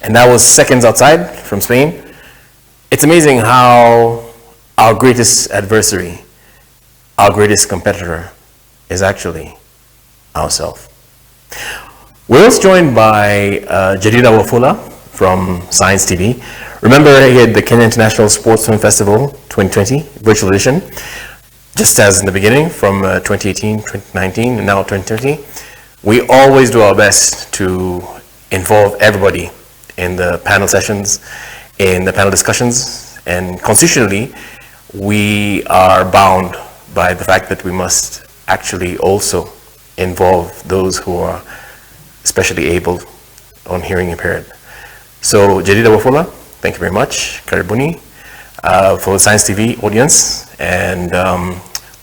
and that was seconds outside from Spain. It's amazing how our greatest adversary, our greatest competitor, is actually ourselves. We're also joined by Jadida Wafula from Science TV. Remember, he had the Kenya International Sports Film Festival 2020, virtual edition, just as in the beginning, from 2018, 2019, and now 2020. We always do our best to involve everybody in the panel sessions, in the panel discussions, and constitutionally, we are bound by the fact that we must actually also involve those who are especially able on hearing impaired. So, Jadida Wafula, thank you very much. Karibuni for the Science TV audience, and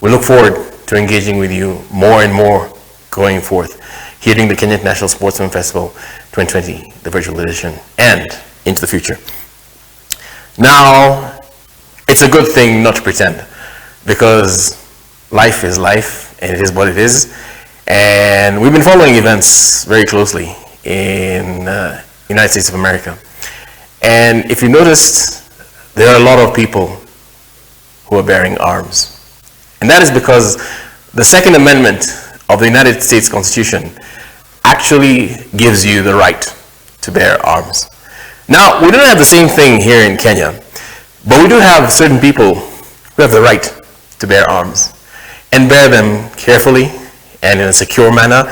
we look forward to engaging with you more and more going forth, here during the Kenya International Sports Film Festival 2020, the virtual edition, and into the future. Now, it's a good thing not to pretend, because life is life, and it is what it is. And we've been following events very closely in the United States of America. And if you noticed, there are a lot of people who are bearing arms. And that is because the Second Amendment of the United States Constitution actually gives you the right to bear arms. Now, we don't have the same thing here in Kenya, but we do have certain people who have the right to bear arms and bear them carefully and in a secure manner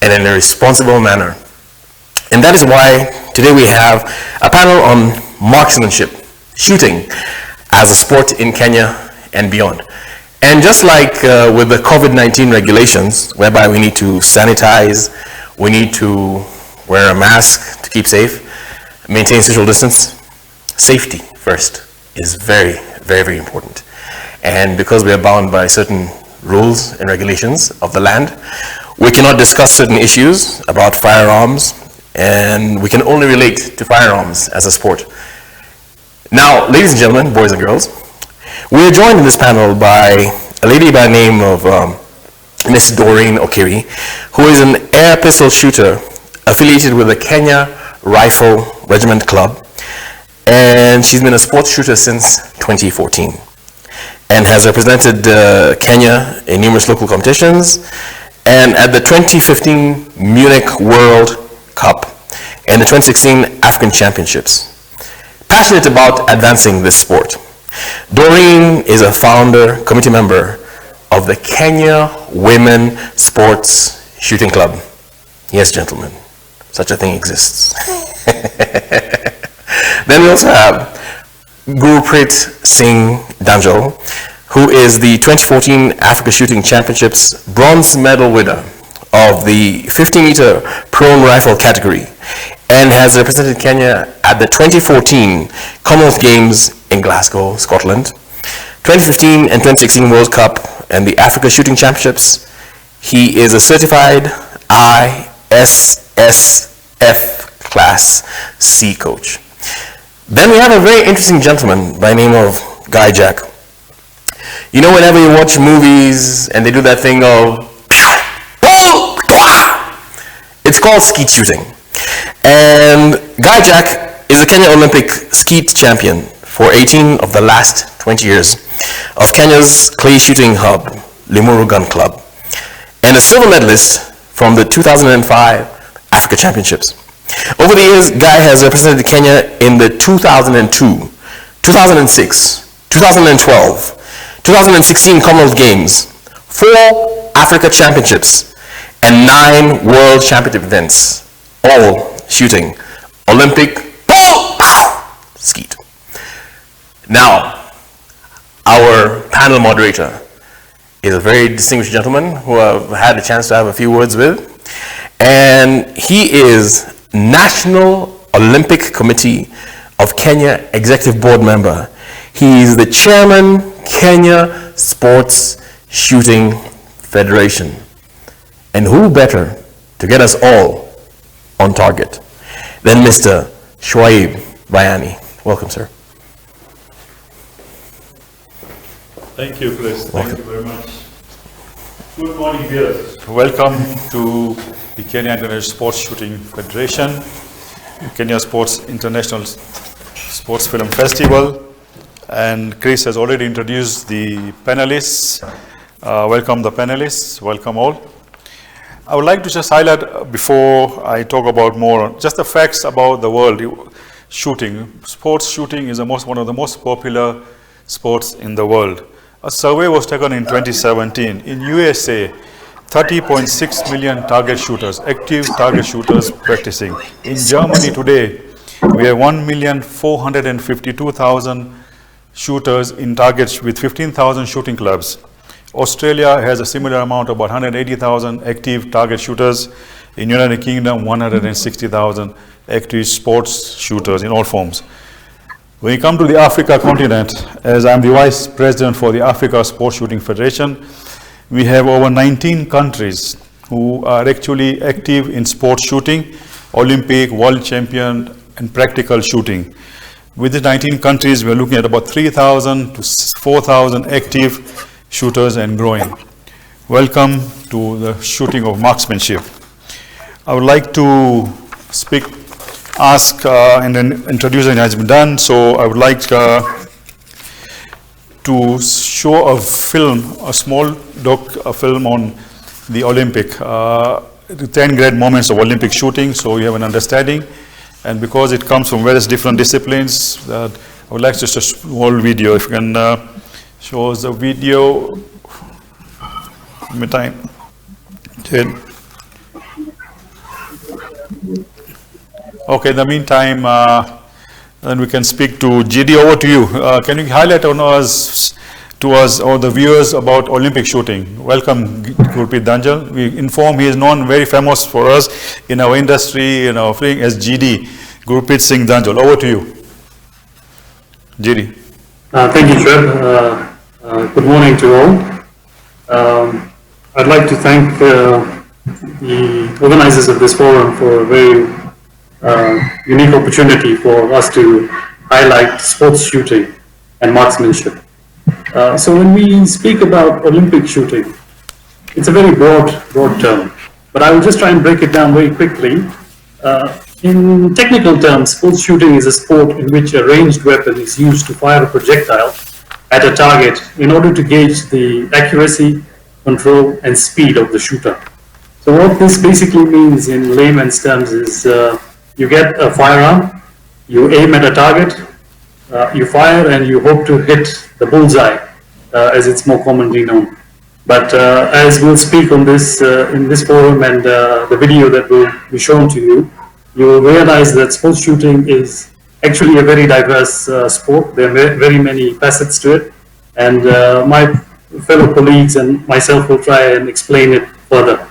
and in a responsible manner. And that is why today we have a panel on marksmanship, shooting as a sport in Kenya and beyond. And just like with the COVID-19 regulations, whereby we need to sanitize, we need to wear a mask to keep safe, maintain social distance, safety first is very, very, very important. And because we are bound by certain rules and regulations of the land, we cannot discuss certain issues about firearms, and we can only relate to firearms as a sport. Now, ladies and gentlemen, boys and girls, we are joined in this panel by a lady by the name of Miss Doreen Okiri, who is an air pistol shooter affiliated with the Kenya Rifle Regiment Club, and she's been a sports shooter since 2014 and has represented Kenya in numerous local competitions and at the 2015 Munich World Cup and the 2016 African Championships. Passionate about advancing this sport, Doreen is a founder, committee member of the Kenya Women Sports Shooting Club. Yes, gentlemen, such a thing exists. Then we also have Gurpreet Singh Danjol, who is the 2014 Africa Shooting Championships bronze medal winner of the 50-meter prone rifle category and has represented Kenya at the 2014 Commonwealth Games in Glasgow, Scotland, 2015 and 2016 World Cup and the Africa Shooting Championships. He is a certified ISSF Class C coach. Then we have a very interesting gentleman by the name of Guy Jack. You know, whenever you watch movies and they do that thing of, it's called skeet shooting. And Guy Jack is a Kenya Olympic skeet champion for 18 of the last 20 years of Kenya's clay shooting hub, Limuru Gun Club, and a silver medalist from the 2005 Africa Championships. Over the years, Guy has represented Kenya in the 2002, 2006, 2012, 2016 Commonwealth Games, 4 Africa Championships, and 9 World Championship events, all shooting Olympic skeet. Now, our panel moderator is a very distinguished gentleman who I've had a chance to have a few words with, and he is National Olympic Committee of Kenya Executive Board member. He is the chairman, Kenya Sports Shooting Federation. And who better to get us all on target than Mr. Shoaib Bayani. Welcome, sir. Thank you, Chris. Thank you very much. Good morning, viewers. Welcome to the Kenya International Sports Shooting Federation. Kenya Sports International Sports Film Festival. And Chris has already introduced the panelists. Welcome the panelists, welcome all. I would like to just highlight before I talk about more, just the facts about the world shooting. Sports shooting is one of the most popular sports in the world. A survey was taken in 2017. In USA, 30.6 million target shooters, active target shooters practicing. In Germany today, we have 1,452,000 shooters in targets with 15,000 shooting clubs. Australia has a similar amount, about 180,000 active target shooters. In United Kingdom, 160,000 active sports shooters in all forms. When you come to the Africa continent, as I'm the Vice President for the Africa Sports Shooting Federation, we have over 19 countries who are actually active in sports shooting, Olympic, world champion, and practical shooting. With the 19 countries, we're looking at about 3,000 to 4,000 active shooters and growing. Welcome to the shooting of marksmanship. I would like to ask and then introducing has been done, so I would like to show a film, a small film on the Olympic, the 10 great moments of Olympic shooting, so you have an understanding. And because it comes from various different disciplines, I would like just a small video. If you can show us the video. Give me time. Okay, in the meantime, then we can speak to GD. Over to you. Can you highlight to us or the viewers about Olympic shooting? Welcome, Gurpreet Danjal. We inform he is known, very famous for us in our industry, in our thing as GD, Gurpreet Singh Danjal. Over to you, GD. Thank you, Trev. Good morning to all. I'd like to thank the organizers of this forum for a very unique opportunity for us to highlight sports shooting and marksmanship. So when we speak about Olympic shooting, it's a very broad term, but I will just try and break it down very quickly. In technical terms, sports shooting is a sport in which a ranged weapon is used to fire a projectile at a target in order to gauge the accuracy, control, and speed of the shooter. So what this basically means in layman's terms is you get a firearm, you aim at a target, you fire, and you hope to hit the bullseye, as it's more commonly known. But as we'll speak on this in this forum and the video that will be shown to you, you will realize that sports shooting is actually a very diverse sport. There are very many facets to it, and my fellow colleagues and myself will try and explain it further.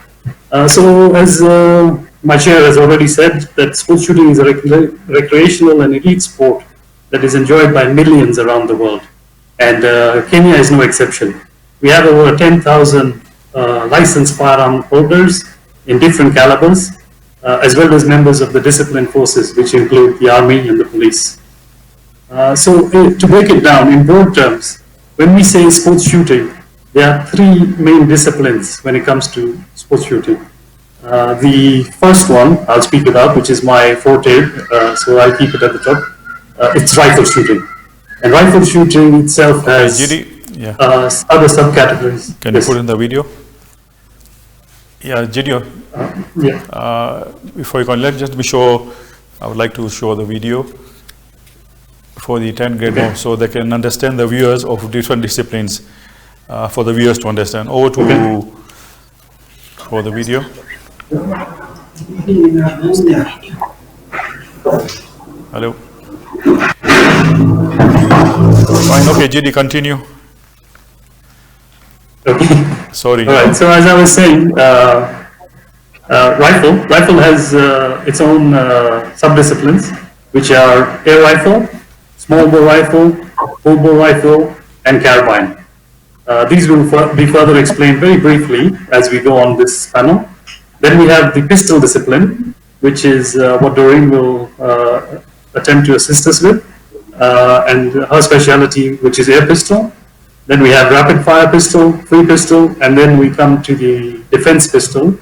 So as my chair has already said, that sports shooting is a recreational and elite sport that is enjoyed by millions around the world, and Kenya is no exception. We have over 10,000 licensed firearm holders in different calibers, as well as members of the disciplined forces, which include the army and the police. So to break it down in broad terms, when we say sports shooting, there are three main disciplines when it comes to sports shooting. The first one I'll speak about, which is my forte, so I'll keep it at the top. It's rifle shooting. And rifle shooting itself has other subcategories. Can you put in the video? Yeah, Gideon. Before you can, let just be sure, I would like to show the video for the 10 grade moves so they can understand the viewers of different disciplines, for the viewers to understand. Over to for the video. Hello. Fine, okay, GD, continue. Okay. Sorry. All right. So as I was saying, rifle has its own subdisciplines, which are air rifle, small bore rifle, full bore rifle, and carbine. These will be further explained very briefly as we go on this panel. Then we have the pistol discipline, which is what Doreen will attempt to assist us with, and her specialty, which is air pistol. Then we have rapid fire pistol, free pistol, and then we come to the defense pistol,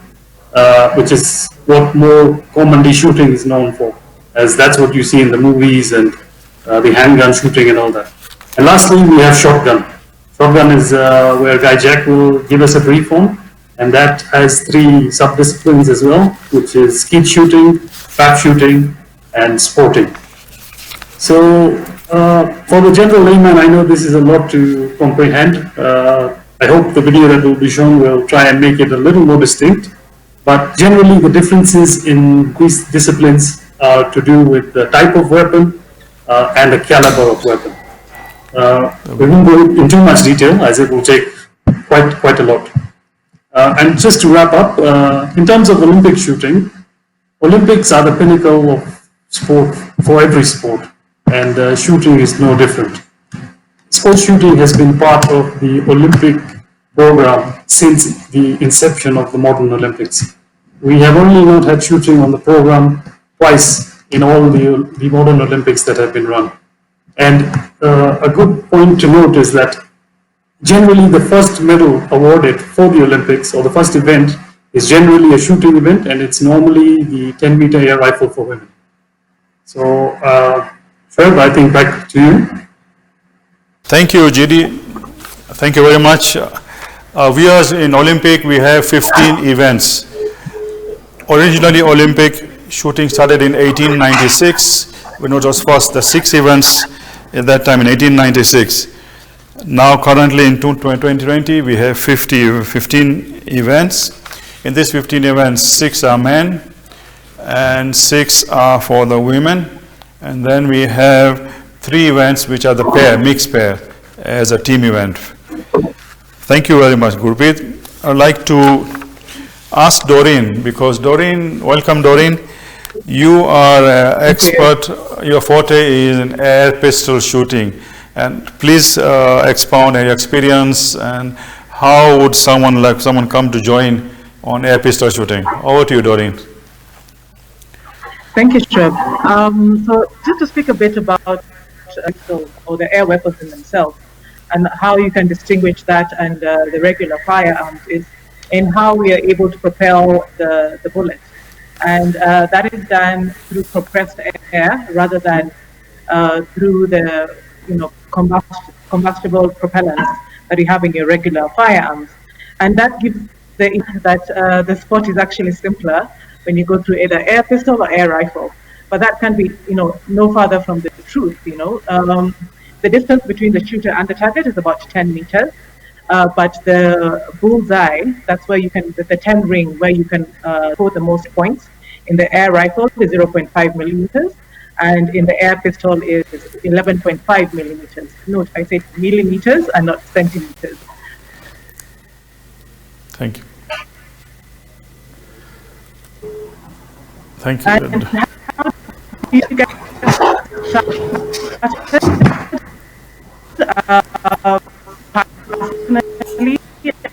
which is what more commonly shooting is known for. as that's what you see in the movies and the handgun shooting and all that. And lastly, we have shotgun. Shotgun is where Guy Jack will give us a brief on, and that has 3 sub-disciplines as well, which is skeet shooting, trap shooting, and sporting. So for the general layman, I know this is a lot to comprehend. I hope the video that will be shown will try and make it a little more distinct. But generally, the differences in these disciplines are to do with the type of weapon and the caliber of weapon. We won't go in too much detail, as it will take quite a lot. And just to wrap up, in terms of Olympic shooting, Olympics are the pinnacle of sport for every sport, and shooting is no different. Sports shooting has been part of the Olympic program since the inception of the modern Olympics. We have only not had shooting on the program twice in all the modern Olympics that have been run. And a good point to note is that generally the first medal awarded for the Olympics, or the first event, is generally a shooting event, and it's normally the 10-meter air rifle for women. So, Fred, I think back to you. Thank you, GD. Thank you very much. Viewers, in Olympic, we have 15 events. Originally, Olympic shooting started in 1896, when it was first the 6 events at that time in 1896. Now, currently in 2020, we have 15 events. In these 15 events, 6 are men and 6 are for the women. And then we have 3 events which are the pair, mixed pair, as a team event. Thank you very much, Gurpreet. I'd like to ask Doreen, because Doreen, welcome Doreen. You are an expert, your forte is in air pistol shooting. And please expound on your experience and how would someone come to join on air pistol shooting. Over to you, Doreen. Thank you, Shrev. So just to speak a bit about or the air weapons in themselves and how you can distinguish that and the regular firearms is in how we are able to propel the bullet. And that is done through compressed air rather than through the combustible propellants that you have in your regular firearms. And that gives the sport is actually simpler when you go through either air pistol or air rifle. But that can be, no farther from the truth, The distance between the shooter and the target is about 10 meters. But the bullseye, that's where you can, the 10 ring, where you can score the most points. In the air rifle is 0.5 millimeters. And in the air pistol is 11.5 millimeters. Note, I said millimeters and not centimeters. Thank you. Thank you. And how do you get personally,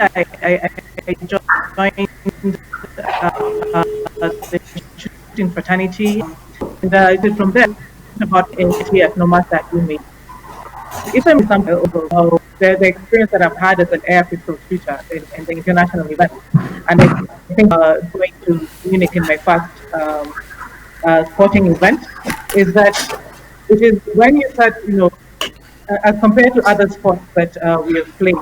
I joined the shooting fraternity, and I did from there about ATF, no matter that you made. If I'm overall, the experience that I've had as an air pistol shooter in the international event, and I think going to Munich in my first sporting event, is that it is when you start, as compared to other sports that we have played,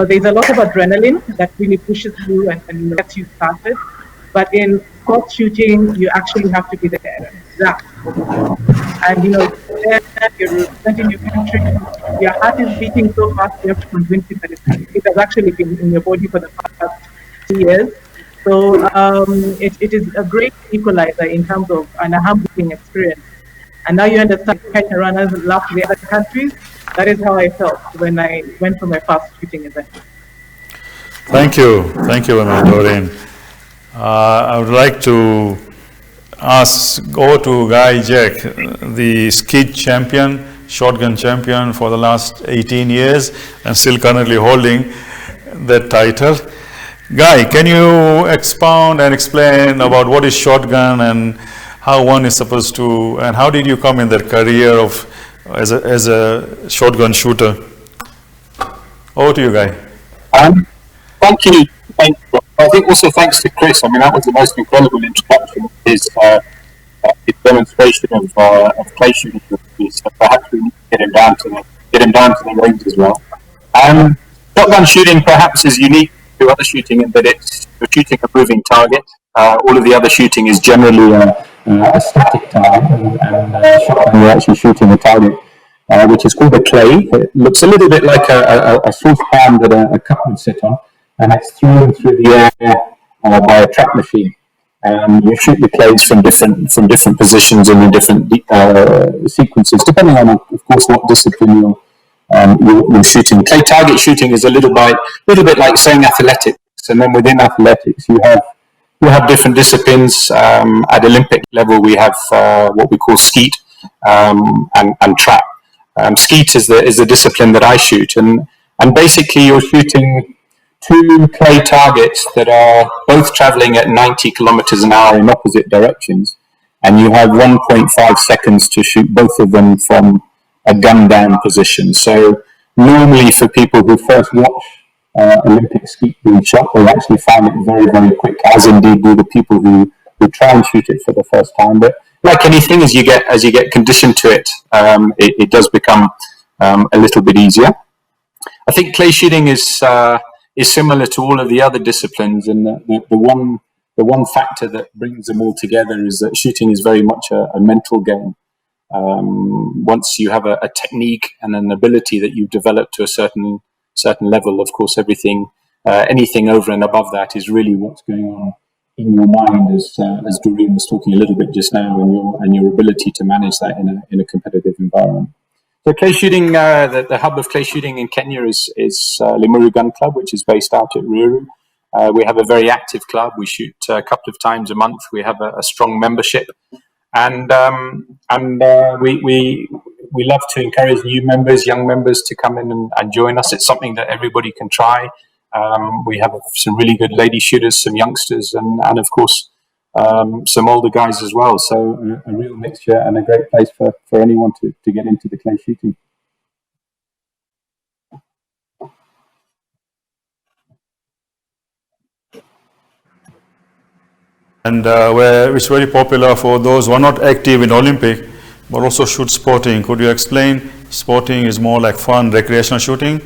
there's a lot of adrenaline that really pushes you and gets you started. But in sports shooting, you actually have to be there. And you're representing your country, your heart is beating so fast, you have to convince it that it has actually been in your body for the past 2 years. So it is a great equalizer in terms of a humbling experience. And now you understand Kenyan runners love the other countries. That is how I felt when I went for my first shooting event. Thank you very much, Doreen. I would like to go to Guy Jack, the skeet champion, shotgun champion for the last 18 years and still currently holding that title. Guy, can you expound and explain about what is shotgun and how one is supposed to, and how did you come in that career of as a shotgun shooter? Over to you, Guy. Thank you. I think also thanks to Chris. I mean, that was the most incredible introduction of his demonstration of clay shooting, so perhaps we need to get him down to the range as well. Shotgun shooting perhaps is unique to other shooting in that you're shooting a moving target. All of the other shooting is generally a static target, and shotgun you're actually shooting a target which is called a clay. It looks a little bit like a saucepan that a cup would sit on, and it's thrown through the air by a trap machine. You shoot the clays from different positions and in different sequences, depending on, of course, what discipline you're shooting. Clay target shooting is a little bit like saying athletics, and then within athletics you have different disciplines. At Olympic level, we have what we call skeet and trap. Skeet is the discipline that I shoot, and basically you're shooting two clay targets that are both traveling at 90 kilometers an hour in opposite directions, and you have 1.5 seconds to shoot both of them from a gun down position. So normally for people who first watch Olympic skeet being shot, they actually find it very, very quick, as indeed do the people who try and shoot it for the first time. But like anything, as you get conditioned to it, it does become a little bit easier. I think clay shooting is similar to all of the other disciplines, and the one factor that brings them all together is that shooting is very much a mental game. Once you have a technique and an ability that you've developed to a certain level, of course, anything over and above that is really what's going on in your mind, as Doreen was talking a little bit just now, and your ability to manage that in a competitive environment. So clay shooting, the hub of clay shooting in Kenya is Limuru Gun Club, which is based out at Ruiru. We have a very active club. We shoot a couple of times a month. We have a strong membership, and we love to encourage new members, young members, to come in and join us. It's something that everybody can try. We have some really good lady shooters, some youngsters, and of course some older guys as well. So a real mixture and a great place for anyone to get into the clay shooting. And it's very popular for those who are not active in Olympic, but also shoot sporting. Could you explain? Sporting is more like fun, recreational shooting,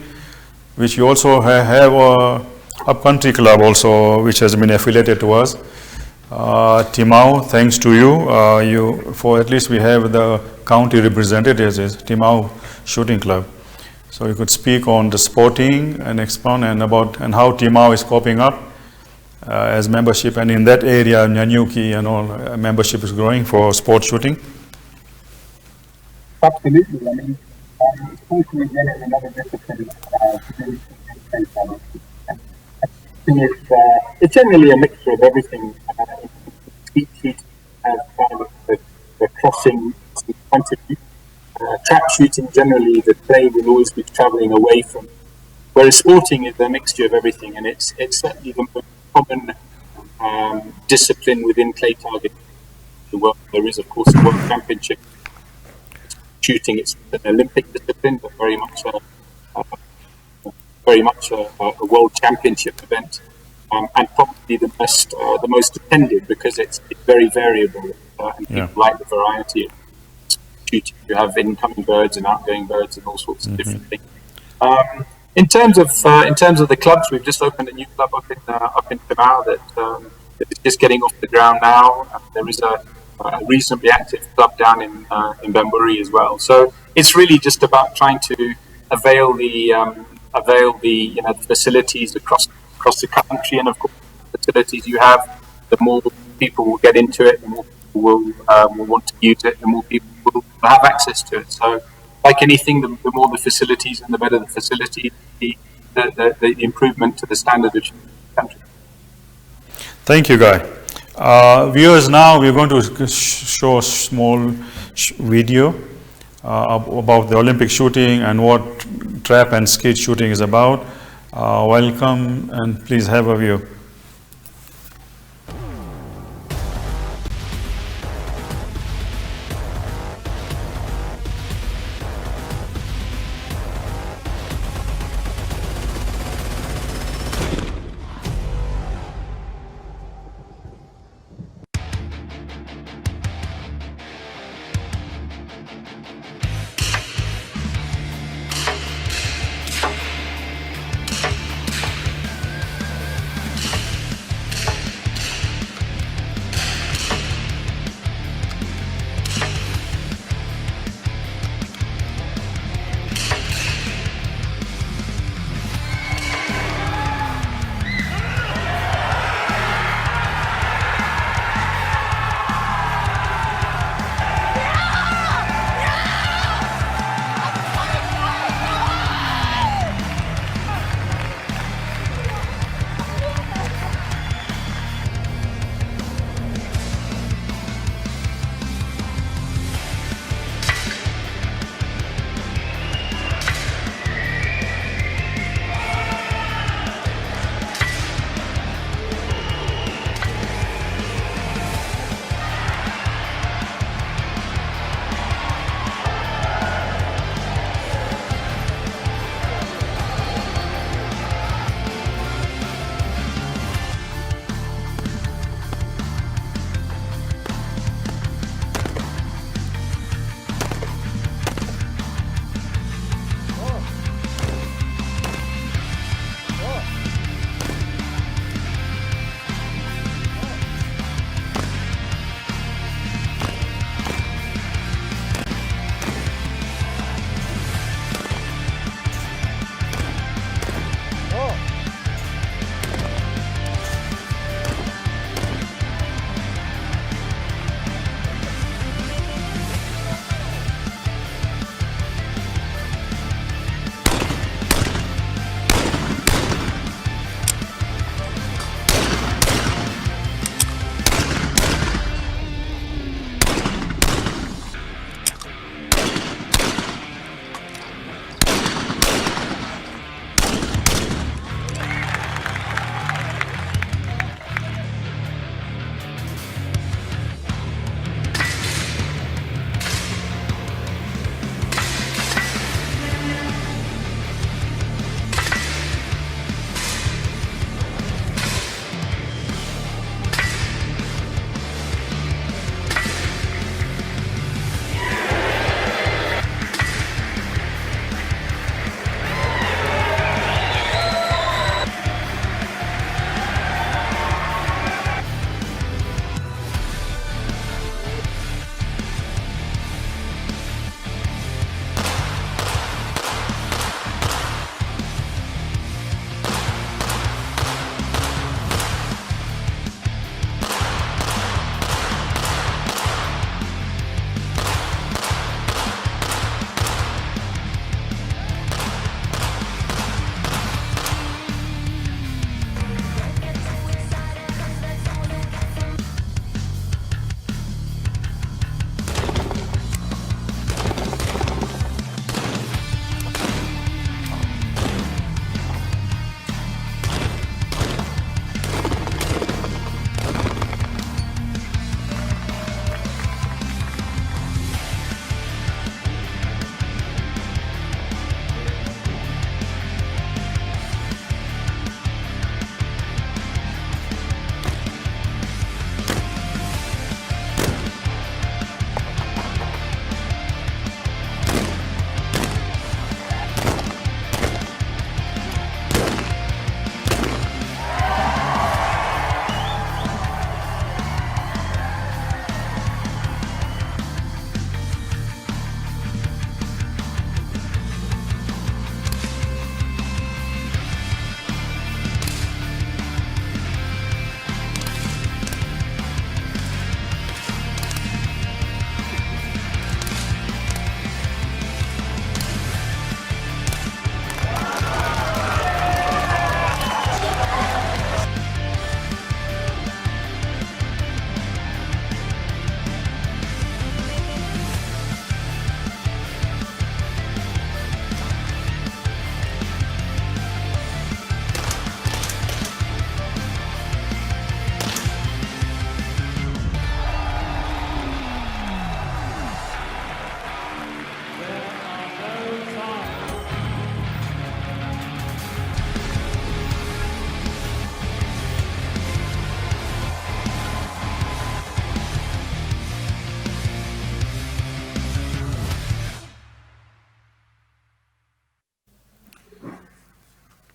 which you also have a up-country club also, which has been affiliated to us. Timau, thanks to you, for at least we have the county representatives is Timau Shooting Club. So you could speak on the sporting and expound and how Timau is coping up as membership, and in that area, Nyanyuki and all, membership is growing for sport shooting. Absolutely. I mean, sporting again is another discipline. It's generally a mixture of everything. Skeet shooting has kind of the crossing in front of you. Trap shooting, generally, the clay will always be travelling away from. Whereas sporting is a mixture of everything, and it's certainly the most common discipline within clay target. There is, of course, a World Championship shooting. It's an Olympic discipline, but very much a World Championship event, and probably the most attended because it's very variable, and people like the variety of shooting. You have incoming birds and outgoing birds and all sorts of different things. In terms of the clubs, we've just opened a new club up in Timau that is just getting off the ground now. There is a reasonably active club down in Bamburi as well. So it's really just about trying to avail the facilities across the country, and of course the facilities you have, the more people will get into it, the more people will want to use it, the more people will have access to it. So like anything, the more the facilities and the better the facility, the improvement to the standard of the country. Thank you, Guy. Viewers, now we're going to show a small video about the Olympic shooting and what trap and skeet shooting is about. Welcome, and please have a view.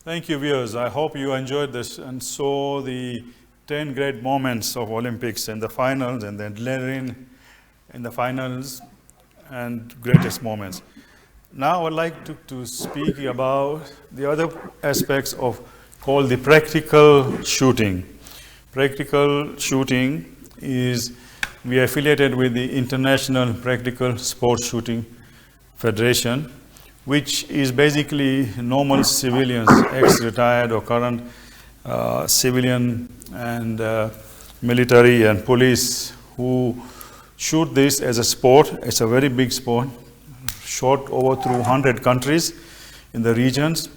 Thank you, viewers. I hope you enjoyed this and saw the 10 great moments of Olympics and the finals and the adrenaline in the finals and greatest moments. Now I would like to speak about the other aspects of called the practical shooting. Practical shooting is, we are affiliated with the International Practical Sports Shooting Federation, which is basically normal civilians, ex-retired or current civilian and military and police who shoot this as a sport. It's a very big sport, shot over through 100 countries in the regions,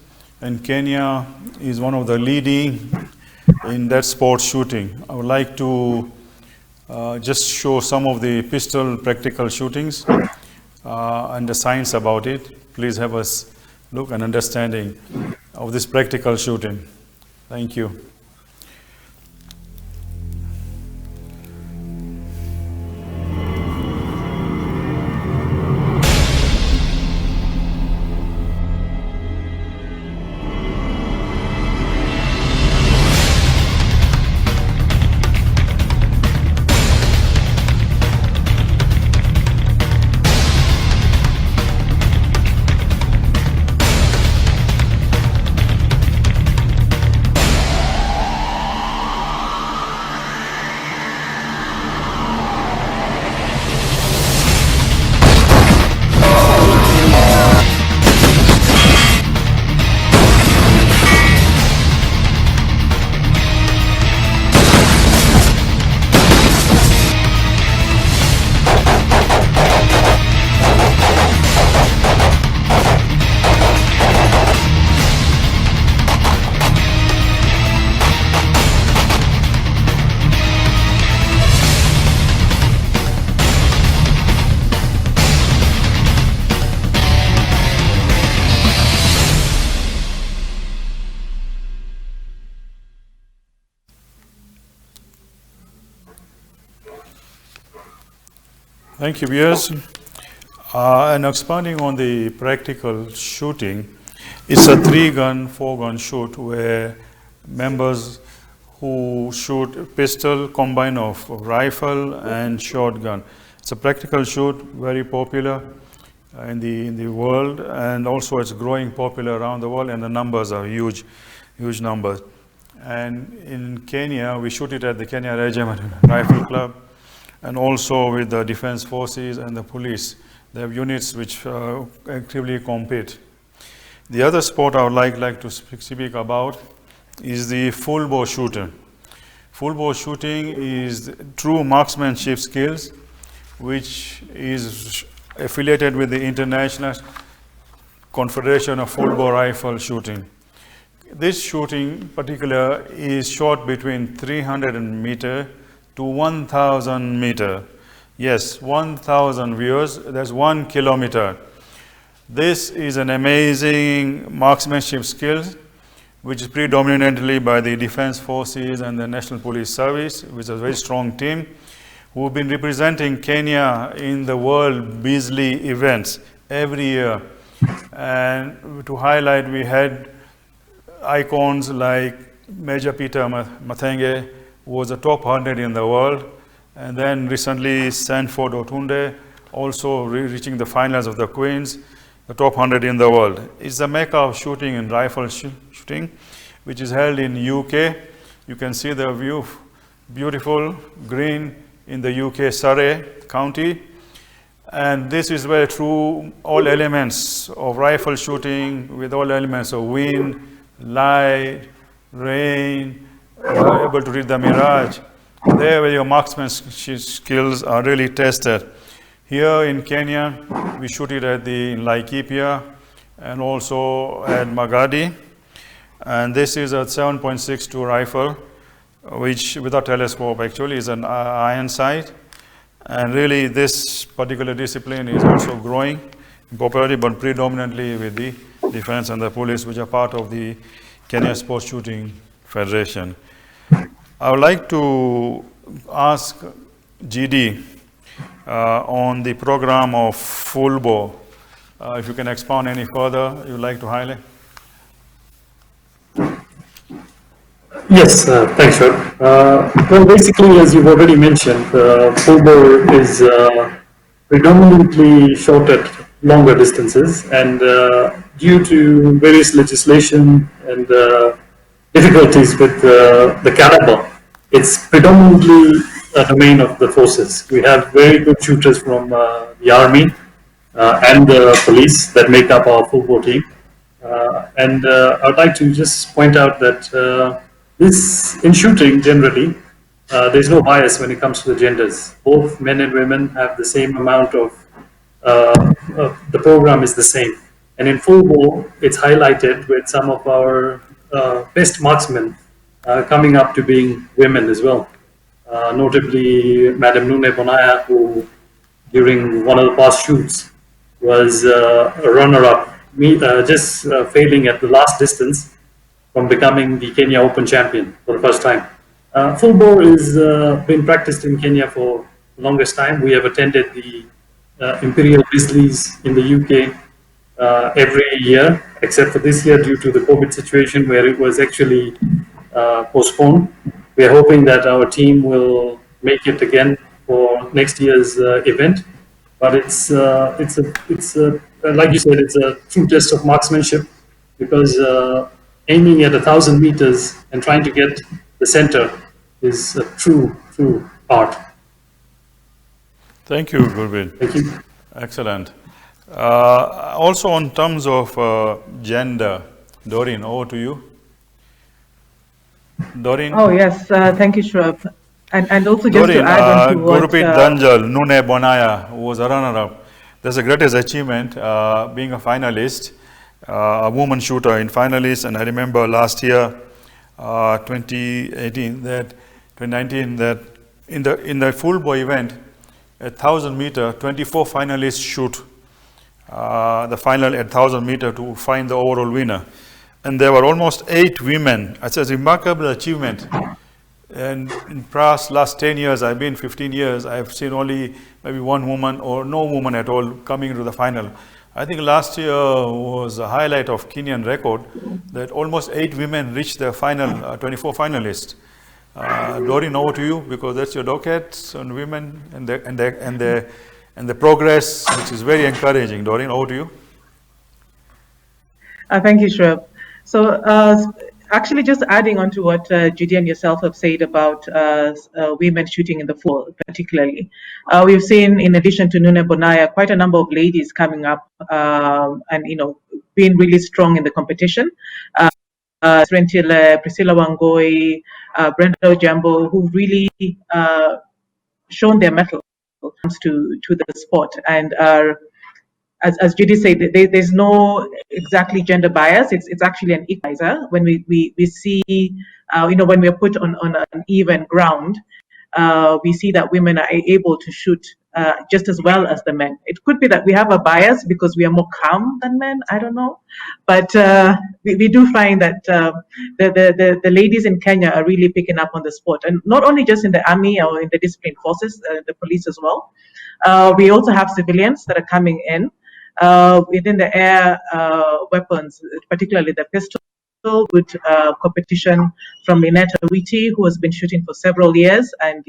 and Kenya is one of the leading in that sport shooting. I would like to just show some of the pistol practical shootings and the science about it. Please have us look and understanding of this practical shooting. Thank you. Thank you, viewers. And expanding on the practical shooting, it's a 3-gun, 4-gun shoot where members who shoot pistol combine of rifle and shotgun. It's a practical shoot, very popular in the world, and also it's growing popular around the world, and the numbers are huge numbers. And in Kenya, we shoot it at the Kenya Regiment Rifle Club, and also with the defense forces and the police. They have units which actively compete. The other sport I would like to speak about is the full bow shooter. Full bow shooting is true marksmanship skills, which is affiliated with the International Confederation of Full Bow Rifle Shooting. This shooting in particular is shot between 300 meter to 1,000 meter. Yes, 1,000 viewers, that's 1 kilometer. This is an amazing marksmanship skill, which is predominantly by the defense forces and the National Police Service, which is a very strong team, who have been representing Kenya in the World Beasley events every year. And to highlight, we had icons like Major Peter Mathenge, who was the top 100 in the world, and then recently Sanford Otunde, also reaching the finals of the Queens, the top 100 in the world. It's the mecca of shooting and rifle shooting, which is held in UK. You can see the view, beautiful green in the UK Surrey County. And this is where through all elements of rifle shooting, with all elements of wind, light, rain, you are able to read the mirage. There where your marksmanship skills are really tested. Here in Kenya, we shoot it at in Laikipia and also at Magadi. And this is a 7.62 rifle, which without telescope actually is an iron sight. And really this particular discipline is also growing in popularity, but predominantly with the defense and the police, which are part of the Kenya Sports Shooting Federation. I would like to ask GD on the program of full bow. If you can expound any further, you would like to highlight? Yes, thanks, Rob. Well, basically, as you've already mentioned, football is predominantly shot at longer distances, and due to various legislation and difficulties with the caliber, it's predominantly a domain of the forces. We have very good shooters from the army and the police that make up our football team. And I would like to just point out that this, in shooting generally, there's no bias when it comes to the genders. Both men and women have the same amount of, the program is the same. And in football, it's highlighted with some of our best marksmen coming up to being women as well. Notably, Madam Nune Bonaya, who during one of the past shoots was a runner-up, just failing at the last distance from becoming the Kenya Open champion for the first time. Football is been practiced in Kenya for the longest time. We have attended the Imperial Grizzlies in the UK every year, except for this year due to the COVID situation where it was actually postponed. We are hoping that our team will make it again for next year's event. But it's like you said, it's a true test of marksmanship because aiming at 1,000 meters and trying to get the center is a true art. Thank you, Gurpreet. Thank you. Excellent. Also, on terms of gender, Doreen, over to you. Doreen. Oh yes, thank you, Shrub. And also just Doreen, to add on to what Gurpreet Danjal, Nune Bonaya, who was a runner-up. That's the greatest achievement, being a finalist, a woman shooter in finalists. And I remember last year, 2019, that in the full boy event, 1,000 meter, 24 finalists shoot the final at 1,000 meter to find the overall winner. And there were almost 8 women. It's a remarkable achievement. And in last 10 years, I've been 15 years, I've seen only maybe one woman or no woman at all coming into the final. I think last year was a highlight of Kenyan record that almost 8 women reached the final, 24 finalists. Doreen, over to you, because that's your docket on women and the progress, which is very encouraging. Doreen, over to you. Thank you, Shrub. So actually just adding on to what Judy and yourself have said about women shooting in the fall, particularly. We've seen, in addition to Nune Bonaya, quite a number of ladies coming up and, being really strong in the competition. Rentile, Priscilla Wangoi, Brenda Ojambo, who really shown their mettle to the sport and are, as Judy said, there's no exactly gender bias. It's actually an equalizer. When we see, when we're put on an even ground, we see that women are able to shoot just as well as the men. It could be that we have a bias because we are more calm than men. I don't know, but we do find that the ladies in Kenya are really picking up on the sport, and not only just in the army or in the disciplined forces, the police as well. We also have civilians that are coming in. Within the air weapons, particularly the pistol, good competition from Mineta Witi, who has been shooting for several years and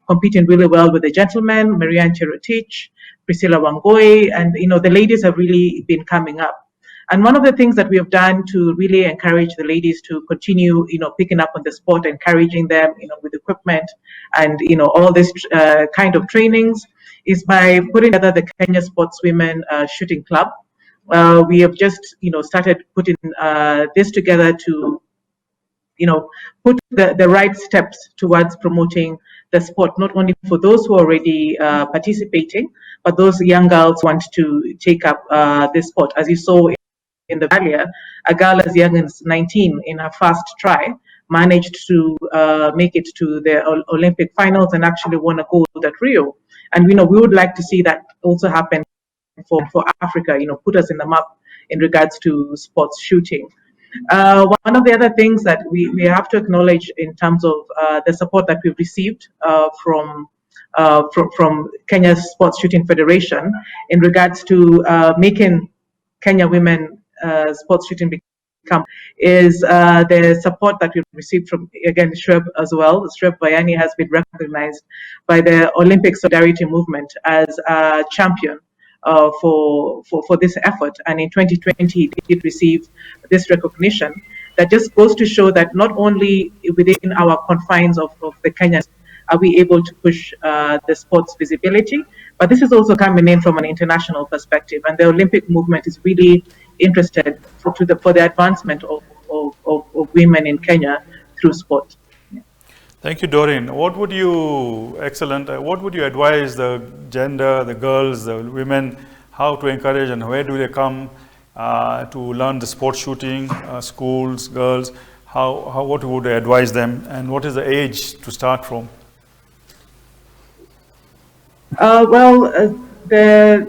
competing really well with the gentlemen, Marianne Cherotich, Priscilla Wangoi, and the ladies have really been coming up. And one of the things that we have done to really encourage the ladies to continue, picking up on the sport, encouraging them, with equipment and all this kind of trainings, is by putting together the Kenya Sportswomen Shooting Club. We have just, started putting this together to, put the right steps towards promoting the sport, not only for those who are already participating, but those young girls who want to take up this sport. As you saw in the earlier, a girl as young as 19 in her first try managed to make it to the Olympic finals and actually won a gold at Rio. And we would like to see that also happen for Africa, put us in the map in regards to sports shooting. One of the other things that we have to acknowledge in terms of the support that we've received from Kenya Sports Shooting Federation in regards to making Kenya women sports shooting become come is the support that we've received from, again, Shreb as well. Shreb Bayani has been recognized by the Olympic Solidarity Movement as a champion for this effort. And in 2020, he did receive this recognition. That just goes to show that not only within our confines of the Kenyan are we able to push the sport's visibility, but this is also coming in from an international perspective. And the Olympic movement is really interested for the advancement of women in Kenya through sport. Thank you, Doreen. What would you advise the gender, the girls, the women, how to encourage and where do they come to learn the sport shooting, schools, girls, what would you advise them, and what is the age to start from? I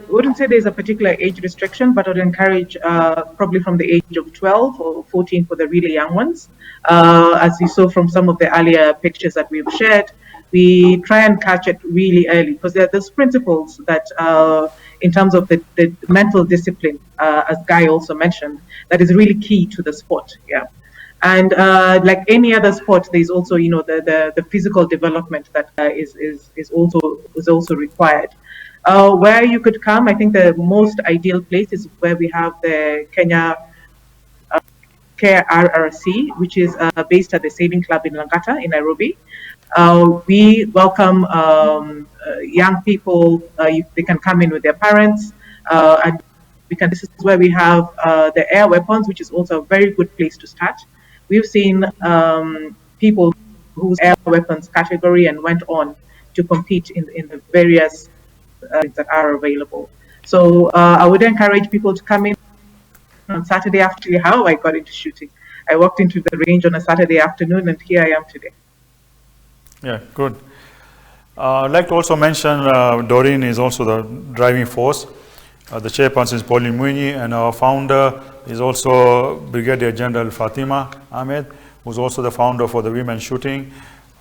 wouldn't say there's a particular age restriction, but I would encourage probably from the age of 12 or 14 for the really young ones. As you saw from some of the earlier pictures that we've shared, we try and catch it really early because there are those principles that, in terms of the mental discipline, as Guy also mentioned, that is really key to the sport. Yeah. And like any other sport, there's also, the physical development that is also required. Where you could come, I think the most ideal place is where we have the Kenya KRRC, which is based at the Sailing Club in Langata in Nairobi. We welcome young people. They can come in with their parents, and this is where we have the air weapons, which is also a very good place to start. We've seen people whose air weapons category and went on to compete in the various that are available. So I would encourage people to come in on Saturday afternoon. How I got into shooting. I walked into the range on a Saturday afternoon and here I am today. Yeah, good. I'd like to also mention Doreen is also the driving force. The chairperson is Pauline Mwinyi, and our founder is also Brigadier General Fatima Ahmed, who's also the founder for the women shooting.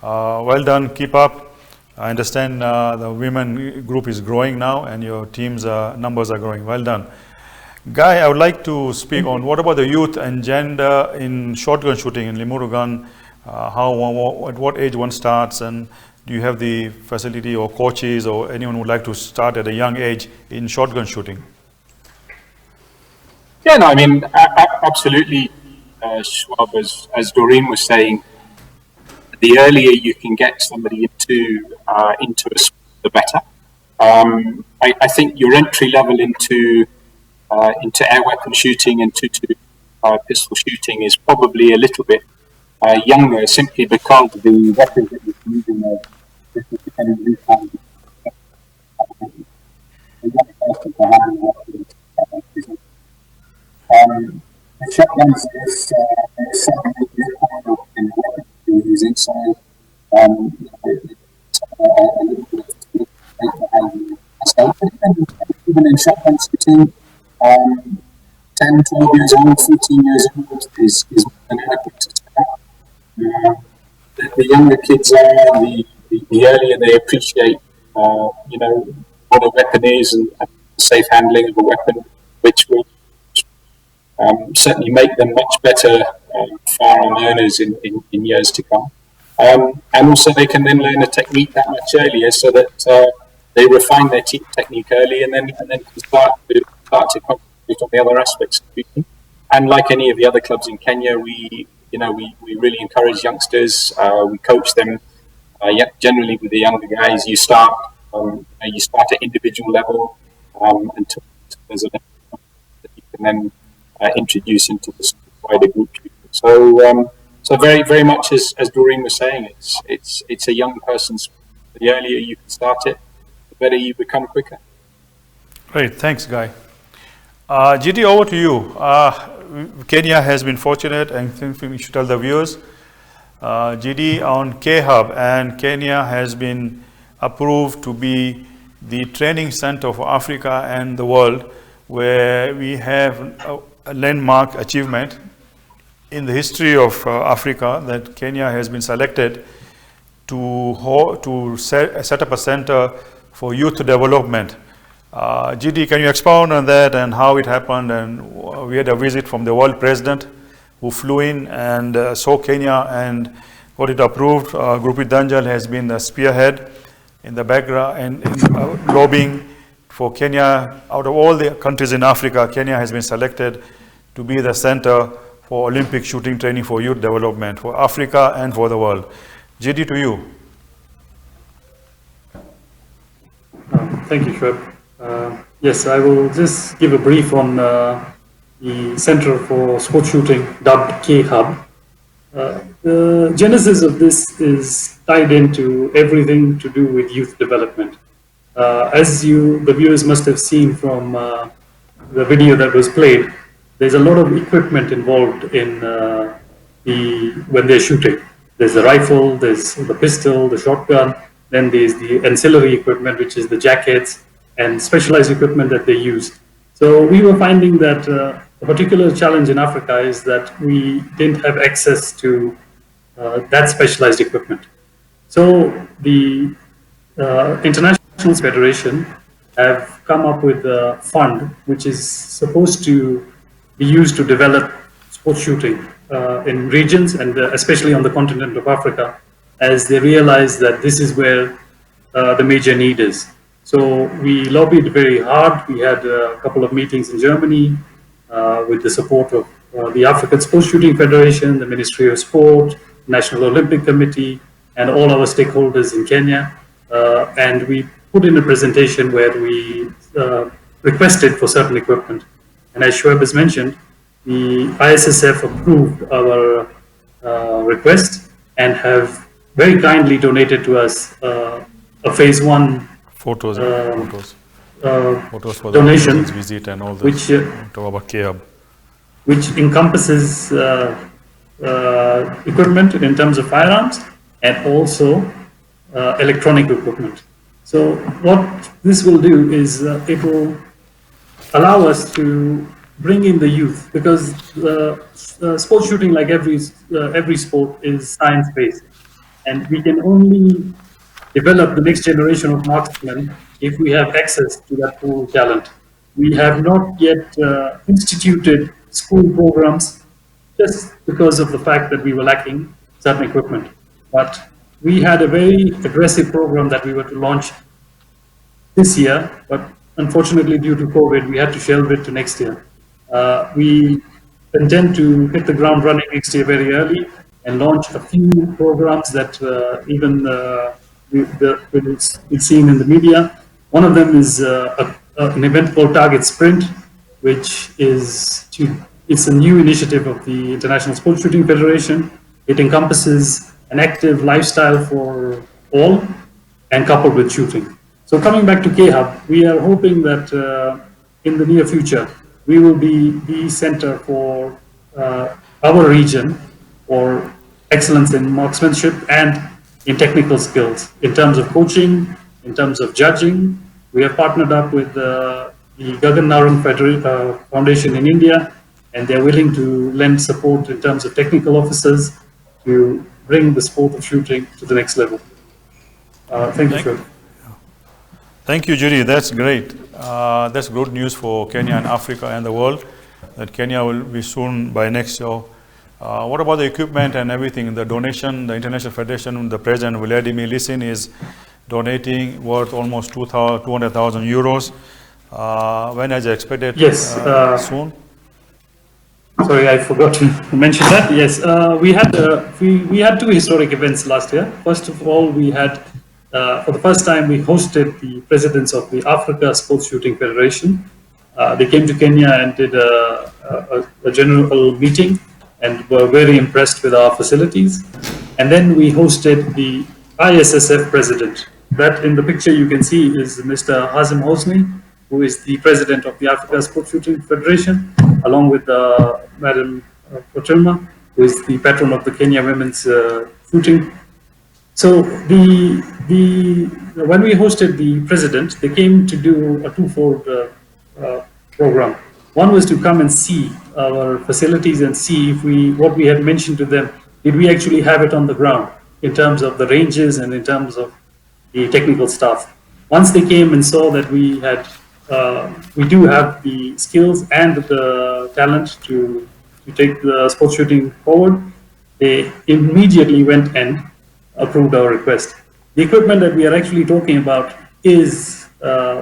Well done, keep up. I understand the women group is growing now and your team's numbers are growing. Well done. Guy, I would like to speak on what about the youth and gender in shotgun shooting in Limuru gun, at what age one starts, and do you have the facility or coaches or anyone who would like to start at a young age in shotgun shooting? Yeah, no, I mean, absolutely, Schwab, as Doreen was saying, the earlier you can get somebody into a sport, the better. I think your entry level into air weapon shooting and to pistol shooting is probably a little bit younger, simply because the weapons that you're using are depending on the shotguns is something that you're kind of in the weapon you're using, so a little bit of even in shotgun shooting, 10, 12 years old, 14 years old is an adequate to start. The younger kids are, the earlier they appreciate, what a weapon is and the safe handling of a weapon, which will certainly make them much better firearm owners in years to come. And also they can then learn a technique that much earlier so that they refine their technique early and then can start to concentrate on the other aspects of shooting. And like any of the other clubs in Kenya, we really encourage youngsters. We coach them. Generally with the younger guys, you start at individual level until there's a level that you can then introduce into the wider group. So very, very much as Doreen was saying, it's a young person's. The earlier you can start it, the better you become quicker. Great, thanks, Guy. GD, over to you. Kenya has been fortunate, and I think we should tell the viewers. GD on K-Hub, and Kenya has been approved to be the training center for Africa and the world, where we have a landmark achievement in the history of Africa that Kenya has been selected to set up a center for youth development. GD, can you expound on that and how it happened? And we had a visit from the world president who flew in and saw Kenya and got it approved. Grupi Danjal has been the spearhead in the background and in lobbying for Kenya. Out of all the countries in Africa, Kenya has been selected to be the center for Olympic shooting training for youth development for Africa and for the world. JD, to you. Thank you, Shoaib. Yes, I will just give a brief on the Center for Sports Shooting, dubbed K-Hub. The genesis of this is tied into everything to do with youth development. As the viewers must have seen from the video that was played, there's a lot of equipment involved in when they're shooting. There's the rifle, there's the pistol, the shotgun, then there's the ancillary equipment, which is the jackets and specialized equipment that they use. So we were finding that a particular challenge in Africa is that we didn't have access to that specialized equipment. So the International Federation have come up with a fund which is supposed to be used to develop sports shooting in regions and especially on the continent of Africa, as they realize that this is where the major need is. So we lobbied very hard. We had a couple of meetings in Germany with the support of the African Sports Shooting Federation, the Ministry of Sport, National Olympic Committee, and all our stakeholders in Kenya. And we put in a presentation where we requested for certain equipment. And as Shoaib has mentioned, the ISSF approved our request and have very kindly donated to us a phase one Photos for donation, the visit and all this, which encompasses equipment in terms of firearms and also electronic equipment. So what this will do is it will allow us to bring in the youth, because sports shooting, like every sport, is science-based, and we can only develop the next generation of marksmen if we have access to that pool of talent. We have not yet instituted school programs just because of the fact that we were lacking certain equipment. But we had a very aggressive program that we were to launch this year, but unfortunately due to COVID, we had to shelve it to next year. We intend to hit the ground running next year very early and launch a few programs that it's seen in the media. One of them is an event called Target Sprint, which is it's a new initiative of the International Sports Shooting Federation. It encompasses an active lifestyle for all and coupled with shooting. So coming back to K-Hub, we are hoping that in the near future, we will be the center for our region for excellence in marksmanship and in technical skills, in terms of coaching, in terms of judging. We have partnered up with the Gagan Narang Foundation in India, and they're willing to lend support in terms of technical officers to bring the sport of shooting to the next level. Thank you. Thank you, Judy. That's great. That's good news for Kenya and Africa and the world, that Kenya will be soon by next year. What about the equipment and everything? The donation, the International Federation, the President Vladimir Lisin is donating worth almost 200,000 euros. When is it expected? Yes. Soon? Sorry, I forgot to mention that. Yes, we had two historic events last year. First of all, we had, for the first time, we hosted the presidents of the Africa Sports Shooting Federation. They came to Kenya and did a general meeting and were very impressed with our facilities. And then we hosted the ISSF president. That in the picture you can see is Mr. Hazem Hosni, who is the president of the Africa Sports Shooting Federation, along with Madam Potirma, who is the patron of the Kenya women's shooting. So when we hosted the president, they came to do a twofold program. One was to come and see our facilities and see if what we had mentioned to them, did we actually have it on the ground in terms of the ranges and in terms of the technical staff. Once they came and saw that we do have the skills and the talent to to take the sports shooting forward, they immediately went and approved our request. The equipment that we are actually talking about is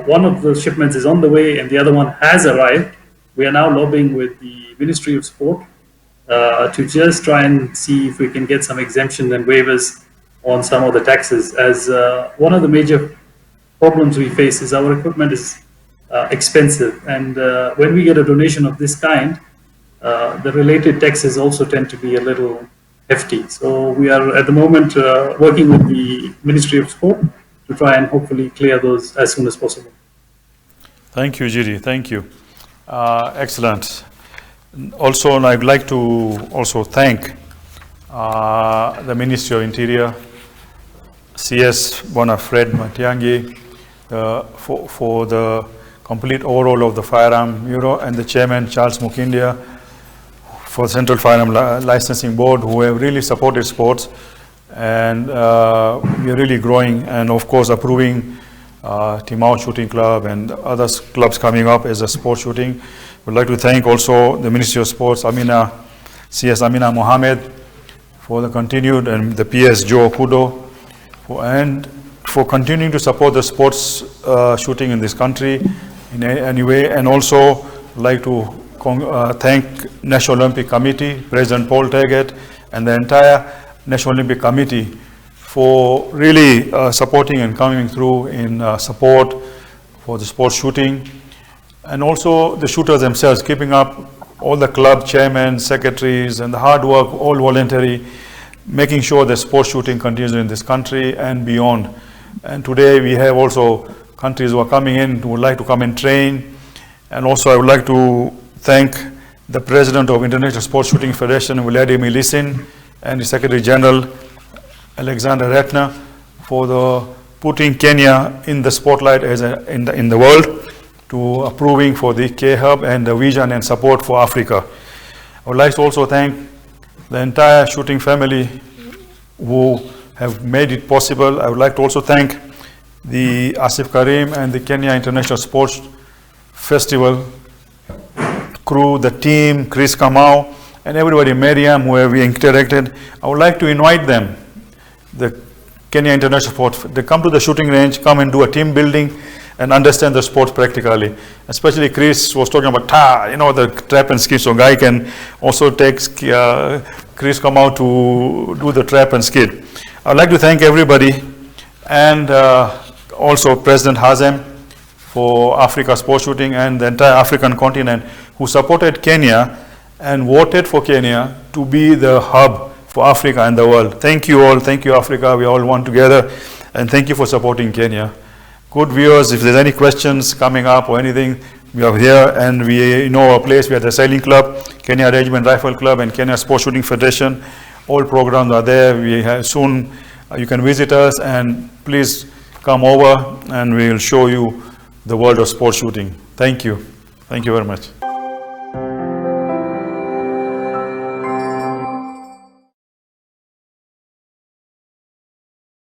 one of the shipments is on the way and the other one has arrived. We are now lobbying with the Ministry of Sport to just try and see if we can get some exemption and waivers on some of the taxes, as one of the major problems we face is our equipment is expensive, and when we get a donation of this kind, the related taxes also tend to be a little hefty. So we are at the moment working with the Ministry of Sport to try and hopefully clear those as soon as possible. Thank you, Giri. Thank you. Excellent. Also, I'd like to also thank the Ministry of Interior, CS Bonafred Matiangi, for the complete overhaul of the Firearm Bureau, and the Chairman, Charles Mukindia, for Central Firearm Licensing Board, who have really supported sports, and we are really growing, and of course approving Timau Shooting Club and other clubs coming up as a sport shooting. We'd like to thank also the Ministry of Sports, CS Amina Mohammed, for the continued, and the PS Joe Kudo, for continuing to support the sports shooting in this country in any way, and also like to thank National Olympic Committee, President Paul Taggart, and the entire National Olympic Committee for really supporting and coming through in support for the sports shooting, and also the shooters themselves, keeping up, all the club chairmen, secretaries, and the hard work, all voluntary, making sure that sports shooting continues in this country and beyond. And today we have also countries who are coming in who would like to come and train. And also I would like to thank the President of International Sports Shooting Federation, Vladimir Lisin, and the Secretary General, Alexander Ratner, for putting Kenya in the spotlight as in the world, to approving for the K-Hub and the vision and support for Africa. I would like to also thank the entire shooting family who have made it possible. I would like to also thank the Asif Karim and the Kenya International Sports Festival crew, the team, Chris Kamau, and everybody, Miriam, who have interacted. I would like to invite them, the Kenya International Sports, they come to the shooting range, come and do a team building and understand the sports practically. Especially Chris was talking about the trap and skid, so guy can also take Chris come out to do the trap and skid. I'd like to thank everybody, and also President Hazem for Africa Sports Shooting and the entire African continent who supported Kenya and voted for Kenya to be the hub for Africa and the world. Thank you all. Thank you, Africa. We all one together. And thank you for supporting Kenya. Good viewers, if there's any questions coming up or anything, we are here, and we know our place. We are the Sailing Club, Kenya Regiment Rifle Club, and Kenya Sports Shooting Federation. All programs are there. We have soon, you can visit us, and please come over and we'll show you the world of sports shooting. Thank you. Thank you very much.